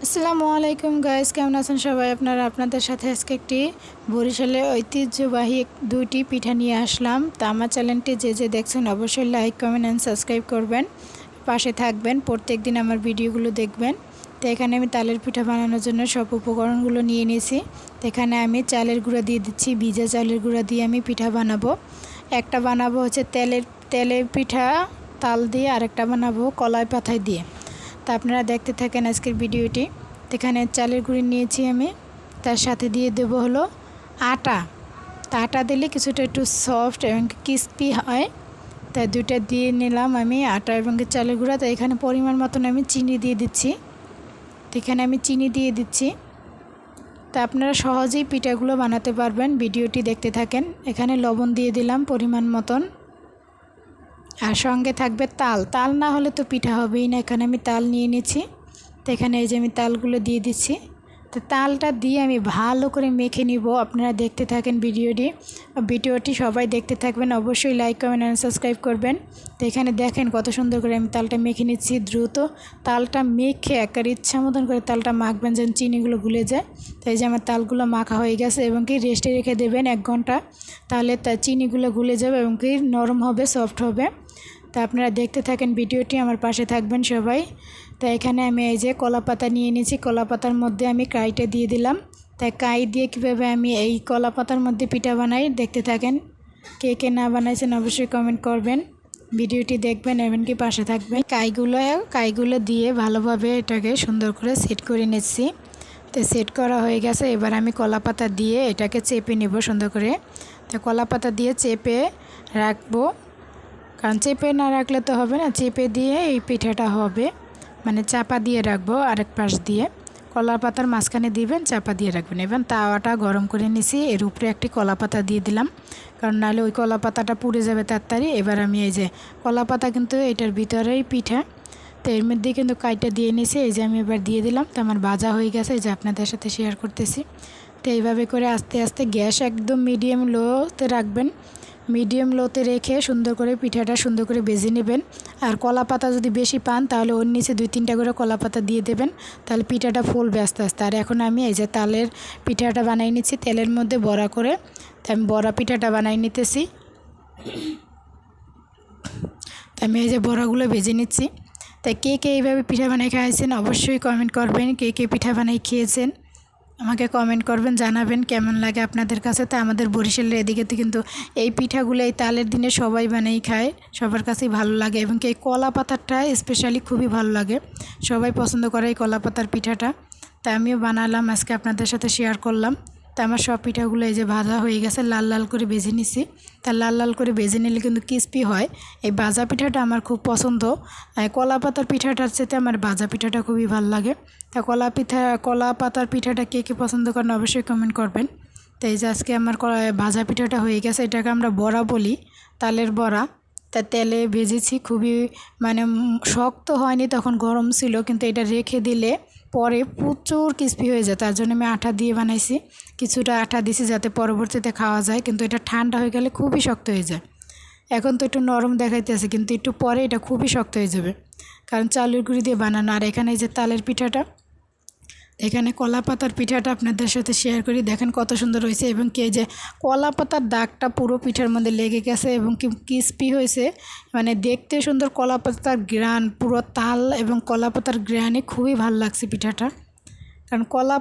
আসসালামু আলাইকুম গাইস, কেমন আছেন সবাই? আপনাদের সাথে আজকে একটি বরিশালের ঐতিহ্যবাহী দুইটি পিঠা নিয়ে আসলাম। তা আমার চ্যানেলটি যে দেখছেন অবশ্যই লাইক, কমেন্ট অ্যান্ড সাবস্ক্রাইব করবেন, পাশে থাকবেন, প্রত্যেক দিন আমার ভিডিওগুলো দেখবেন। তো এখানে আমি তালের পিঠা বানানোর জন্য সব উপকরণগুলো নিয়ে নিয়েছি। তো এখানে আমি চালের গুঁড়া দিয়ে দিচ্ছি, ভিজা চালের গুঁড়া দিয়ে আমি পিঠা বানাবো। একটা বানাবো হচ্ছে তেলের পিঠা তাল দিয়ে, আর একটা বানাবো কলাই পাতায় দিয়ে। তা আপনারা দেখতে থাকেন আজকের ভিডিওটি। এখানে চালের গুঁড়ি নিয়েছি আমি, তার সাথে দিয়ে দেবো হলো আটা। তা আটা দিলে কিছুটা একটু সফট এবং ক্রিস্পি হয়, তাই দুইটা দিয়ে নিলাম আমি, আটা এবং চালের গুঁড়া। তো এখানে পরিমাণ মতন আমি চিনি দিয়ে দিচ্ছি। তো এখানে আমি চিনি দিয়ে দিচ্ছি। তা আপনারা সহজেই পিঠাগুলো বানাতে পারবেন, ভিডিওটি দেখতে থাকেন। এখানে লবণ দিয়ে দিলাম পরিমাণ মতন, আর সঙ্গে থাকবে তাল না হলে তো পিঠা হবেই না। এখানে আমি তাল নিয়ে নিচ্ছি। তো এখানে এই যে আমি তালগুলো দিয়ে দিচ্ছি। তো তালটা দিয়ে আমি ভালো করে মেখে নিব। আপনারা দেখতে থাকেন ভিডিওটি সবাই দেখতে থাকবেন, অবশ্যই লাইক, কমেন্ট অ্যান্ড সাবস্ক্রাইব করবেন। তো এখানে দেখেন কত সুন্দর করে আমি তালটা মেখে নিচ্ছি। দ্রুত তালটা মেখে একবার ইচ্ছা মতন করে তালটা মাখবেন যেন চিনিগুলো গুলে যায়। তাই যে আমার তালগুলো মাখা হয়ে গেছে, এবং কি রেস্টে রেখে দেবেন 1 ঘন্টা, তাহলে চিনিগুলো গুলে যাবে এবং কি নরম হবে, সফট হবে। তা আপনারা দেখতে থাকেন ভিডিওটি, আমার পাশে থাকবেন সবাই। তো এখানে আমি এই যে কলা পাতা নিয়ে নিয়েছি, কলা পাতার মধ্যে আমি কাইটা দিয়ে দিলাম। তাই কাই দিয়ে কীভাবে আমি এই কলা পাতার মধ্যে পিঠা বানাই দেখতে থাকেন। কে না বানাইছেন অবশ্যই কমেন্ট করবেন, ভিডিওটি দেখবেন, এমনকি পাশে থাকবেন। কাইগুলো দিয়ে ভালোভাবে এটাকে সুন্দর করে সেট করে নিচ্ছি। তো সেট করা হয়ে গেছে। এবার আমি কলা পাতা দিয়ে এটাকে চেপে নেব সুন্দর করে। তো কলা পাতা দিয়ে চেপে রাখবো, কারণ চেপে না রাখলে তো হবে না, চেপে দিয়ে এই পিঠাটা হবে, মানে চাপা দিয়ে রাখবো। আরেক পাশ দিয়ে কলা পাতার মাঝখানে দিবেন, চাপা দিয়ে রাখবেন। এবার তাওয়াটা গরম করে নিছি, এর উপরে একটি কলা পাতা দিয়ে দিলাম, কারণ নাহলে ওই কলা পাতাটা পুড়ে যাবে তাড়াতাড়ি। এবার আমি এই যে কলা পাতা কিন্তু এটার ভিতরেই পিঠা, তো এর মধ্যে কিন্তু কাইটা দিয়ে নিছি। এই যে আমি এবার দিয়ে দিলাম। তো আমার ভাজা হয়ে গেছে, এই যে আপনাদের সাথে শেয়ার করতেছি। তো এইভাবে করে আস্তে আস্তে গ্যাস একদম মিডিয়াম লোতে রাখবেন, মিডিয়াম লোতে রেখে সুন্দর করে পিঠাটা সুন্দর করে ভেজে নেবেন। আর কলা পাতা যদি বেশি পান তাহলে ওর নিচে 2-3টা করে কলা পাতা দিয়ে দেবেন, তাহলে পিঠাটা ফুলবে আস্তে আস্তে। আর এখন আমি এই যে তালের পিঠাটা বানাই নিচ্ছি তেলের মধ্যে বড়া করে। তাই আমি বড়া পিঠাটা বানাই নিতেছি। তাই আমি এই যে বড়াগুলো ভেজে নিচ্ছি। তাই কে এইভাবে পিঠা বানাই খাইছেন অবশ্যই কমেন্ট করবেন। কে পিঠা বানাই খেয়েছেন আমাকে কমেন্ট করবেন, জানাবেন কেমন লাগে আপনাদের কাছে। তা আমাদের বরিশালের এদিকে তো কিন্তু এই পিঠাগুলো এই তালের দিনে সবাই বানাই খায়, সবার কাছেই ভালো লাগে, এবং এই কলা পাতাটা স্পেশালি খুবই ভালো লাগে, সবাই পছন্দ করে এই কলা পাতার পিঠাটা। তা আমিও বানালাম, আজকে আপনাদের সাথে শেয়ার করলাম। তা আমার সব পিঠাগুলো এই যে ভাজা হয়ে গেছে, লাল লাল করে ভেজে নিছি। তা লাল লাল করে ভেজে নিলে কিন্তু ক্রিস্পি হয়। এই ভাজা পিঠাটা আমার খুব পছন্দ। কলা পাতার পিঠাটার চেয়ে আমার ভাজা পিঠাটা খুবই ভালো লাগে। তা কলা পাতার পিঠাটা কে পছন্দ করেন অবশ্যই কমেন্ট করবেন। তো এই যে আজকে আমার ভাজা পিঠাটা হয়ে গেছে, এটাকে আমরা বড়া বলি, তালের বড়া। তা তেলে ভেজেছি, খুবই মানে শক্ত হয়নি, তখন গরম ছিল, কিন্তু এটা রেখে দিলে পরে প্রচুর ক্রিস্পি হয়ে যায়। তার জন্য আমি আঠা দিয়ে বানাইছি, কিছুটা আঠা দিছি যাতে পরবর্তীতে খাওয়া যায়, কিন্তু এটা ঠান্ডা হয়ে গেলে খুবই শক্ত হয়ে যায়। এখন তো একটু নরম দেখাইতেছে, কিন্তু একটু পরে এটা খুবই শক্ত হয়ে যাবে, কারণ চালের গুঁড়ি দিয়ে বানানো। আর এখানে এই যে তালের পিঠাটা, এখানে কলা পাতার পিঠাটা আপনাদের সাথে শেয়ার করি, দেখেন কত সুন্দর হয়েছে, এবং যে কলা পাতার দাগটা পুরো পিঠার মধ্যে লেগে গেছে এবং ক্রিস্পি হয়েছে, মানে দেখতে সুন্দর। কলা পাতার গ্রান পুরো তাল এবং কলা পাতার গ্রানে খুবই ভালো লাগছে পিঠাটা, কারণ কলা